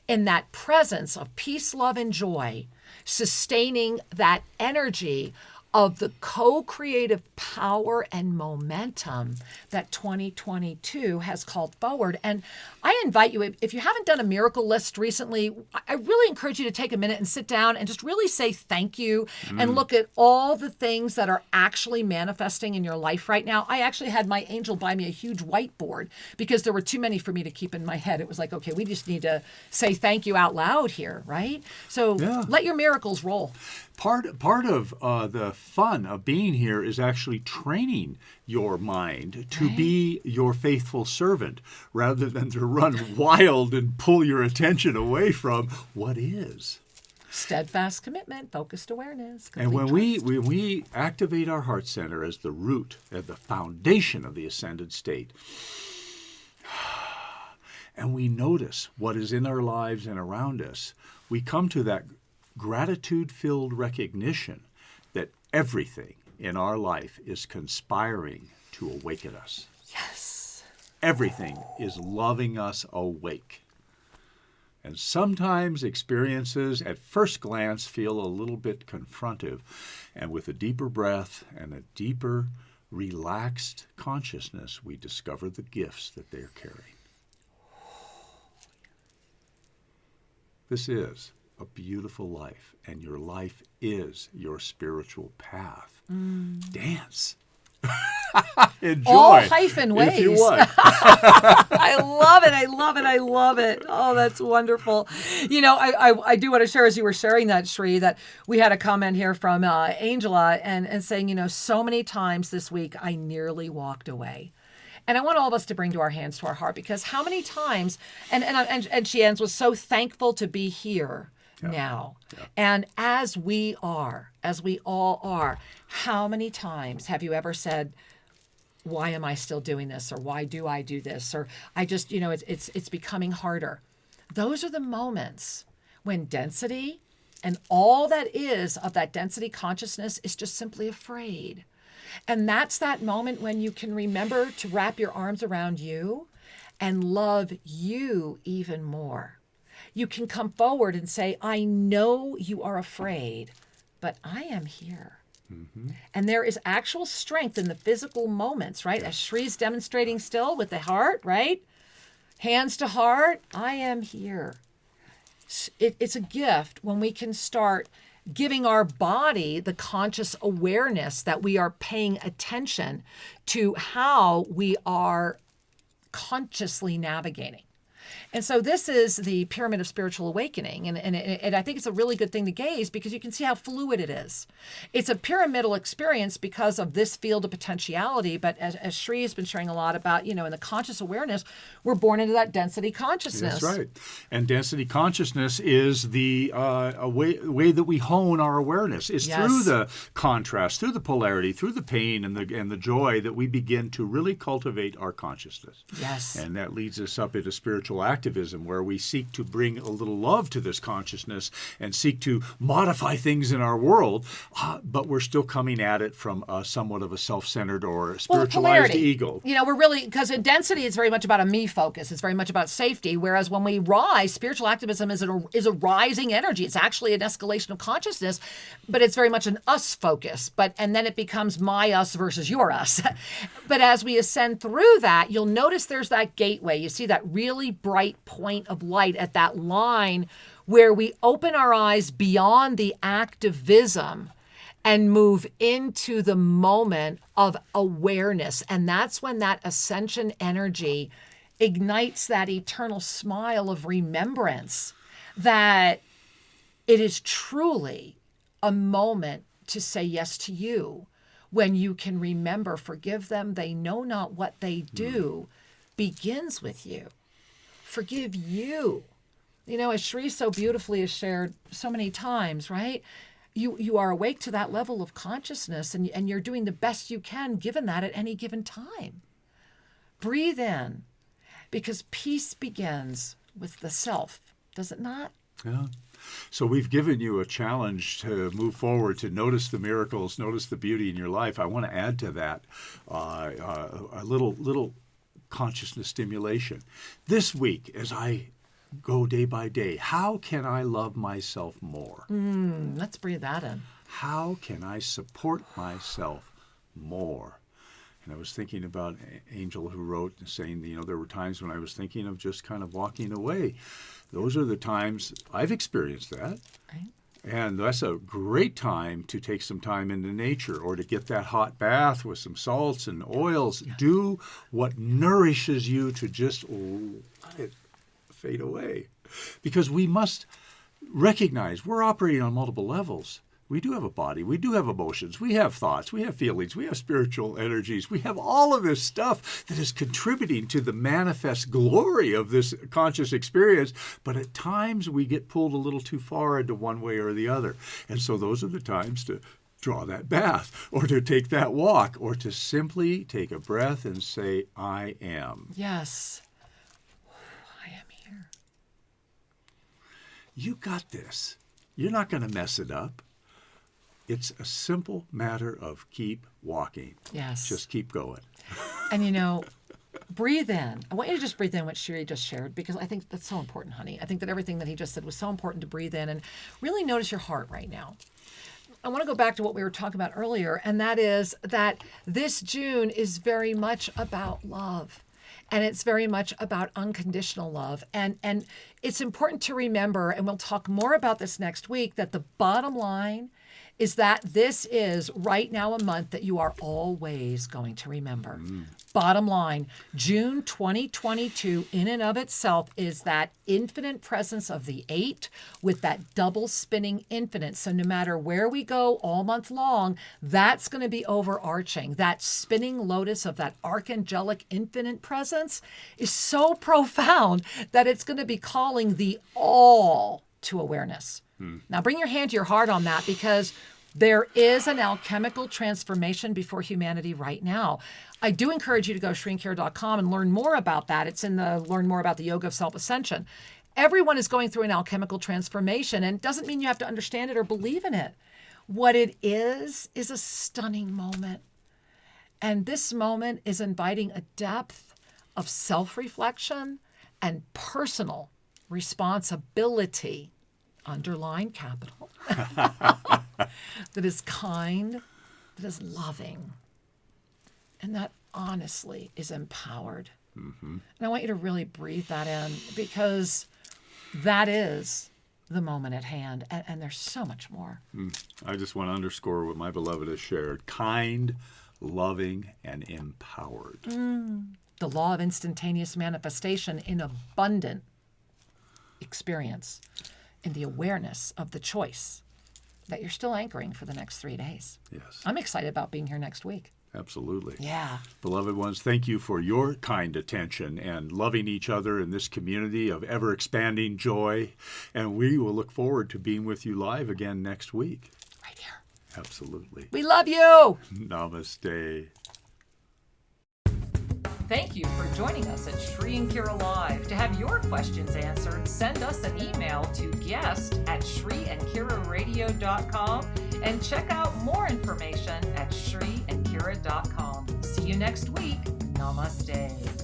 in that presence of peace, love, and joy, sustaining that energy of the co-creative power and momentum that 2022 has called forward. And I invite you, if you haven't done a miracle list recently, I really encourage you to take a minute and sit down and just really say thank you and look at all the things that are actually manifesting in your life right now. I actually had my angel buy me a huge whiteboard because there were too many for me to keep in my head. It was like, okay, we just need to say thank you out loud here, right? So let your miracles roll. Part of the fun of being here is actually training your mind to be your faithful servant rather than to run wild and pull your attention away from what is. Steadfast commitment, focused awareness. And when we activate our heart center as the root, as the foundation of the ascended state, and we notice what is in our lives and around us, we come to that gratitude-filled recognition that everything in our life is conspiring to awaken us. Yes. Everything is loving us awake. And sometimes experiences at first glance feel a little bit confrontive. And with a deeper breath and a deeper, relaxed consciousness, we discover the gifts that they're carrying. This is a beautiful life, and your life is your spiritual path. Dance. Enjoy. All hyphen ways. If you want. I love it. I love it. I love it. Oh, that's wonderful. You know, I do want to share, as you were sharing that, Shri, that we had a comment here from Angela and saying, you know, so many times this week I nearly walked away. And I want all of us to bring to our hands to our heart, because how many times, and she ends with so thankful to be here now. Yeah. And as we all are, how many times have you ever said, why am I still doing this? Or why do I do this? Or I just, you know, it's becoming harder. Those are the moments when density and all that is of that density consciousness is just simply afraid. And that's that moment when you can remember to wrap your arms around you and love you even more. You can come forward and say, I know you are afraid, but I am here. Mm-hmm. And there is actual strength in the physical moments, right? As Shri's demonstrating still with the heart, right? Hands to heart, I am here. It's a gift when we can start giving our body the conscious awareness that we are paying attention to how we are consciously navigating. And so this is the pyramid of spiritual awakening. And I think it's a really good thing to gaze because you can see how fluid it is. It's a pyramidal experience because of this field of potentiality. But as Shri has been sharing a lot about, you know, in the conscious awareness, we're born into that density consciousness. That's right. And density consciousness is the way that we hone our awareness. It's through the contrast, through the polarity, through the pain and the joy that we begin to really cultivate our consciousness. Yes. And that leads us up into spiritual spiritual activism, where we seek to bring a little love to this consciousness and seek to modify things in our world, but we're still coming at it from somewhat of a self-centered or spiritualized ego. You know, we're really, because in density, it's very much about a me focus. It's very much about safety. Whereas when we rise, spiritual activism is a rising energy. It's actually an escalation of consciousness, but it's very much an us focus. And then it becomes my us versus your us. But as we ascend through that, you'll notice there's that gateway. You see that really bright point of light at that line where we open our eyes beyond the activism and move into the moment of awareness. And that's when that ascension energy ignites that eternal smile of remembrance, that it is truly a moment to say yes to you, when you can remember, forgive them, they know not what they do, begins with you. Forgive you. You know, as Shri so beautifully has shared so many times, right? You are awake to that level of consciousness, and you're doing the best you can given that at any given time. Breathe in, because peace begins with the self, does it not? Yeah. So we've given you a challenge to move forward, to notice the miracles, notice the beauty in your life. I want to add to that a little consciousness stimulation. This week, as I go day by day, how can I love myself more? Let's breathe that in. How can I support myself more? And I was thinking about Angel, who wrote saying, you know, there were times when I was thinking of just kind of walking away. Those are the times I've experienced that. Right. And that's a great time to take some time into nature, or to get that hot bath with some salts and oils. Yeah. Do what nourishes you to just let it fade away. Because we must recognize we're operating on multiple levels. We do have a body. We do have emotions. We have thoughts. We have feelings. We have spiritual energies. We have all of this stuff that is contributing to the manifest glory of this conscious experience. But at times we get pulled a little too far into one way or the other. And so those are the times to draw that bath, or to take that walk, or to simply take a breath and say, I am. Yes. I am here. You got this. You're not going to mess it up. It's a simple matter of keep walking. Yes. Just keep going. And, you know, breathe in. I want you to just breathe in what Shri just shared, because I think that's so important, honey. I think that everything that he just said was so important to breathe in, and really notice your heart right now. I want to go back to what we were talking about earlier, and that is that this June is very much about love. And it's very much about unconditional love. And it's important to remember, and we'll talk more about this next week, that the bottom line is that this is right now a month that you are always going to remember. Bottom line, June 2022 in and of itself is that infinite presence of the 8 with that double spinning infinite. So no matter where we go all month long, that's going to be overarching. That spinning lotus of that archangelic infinite presence is so profound that it's going to be calling the all to awareness. Now bring your hand to your heart on that, because there is an alchemical transformation before humanity right now. I do encourage you to go to shrinkare.com and learn more about that. It's in the Learn More About the Yoga of Self-Ascension. Everyone is going through an alchemical transformation, and it doesn't mean you have to understand it or believe in it. What it is a stunning moment. And this moment is inviting a depth of self-reflection and personal responsibility, underline capital, that is kind, that is loving, and that honestly is empowered. And I want you to really breathe that in, because that is the moment at hand, and there's so much more. I just want to underscore what my beloved has shared. Kind, loving, and empowered. The law of instantaneous manifestation in abundant experience, in the awareness of the choice that you're still anchoring for the next 3 days. Yes. I'm excited about being here next week. Absolutely. Yeah. Beloved ones, thank you for your kind attention and loving each other in this community of ever-expanding joy. And we will look forward to being with you live again next week. Right here. Absolutely. We love you. Namaste. Thank you for joining us at Shri and Kira Live. To have your questions answered, send us an email to guest@shriandkiraradio.com and check out more information at shriandkira.com. See you next week. Namaste.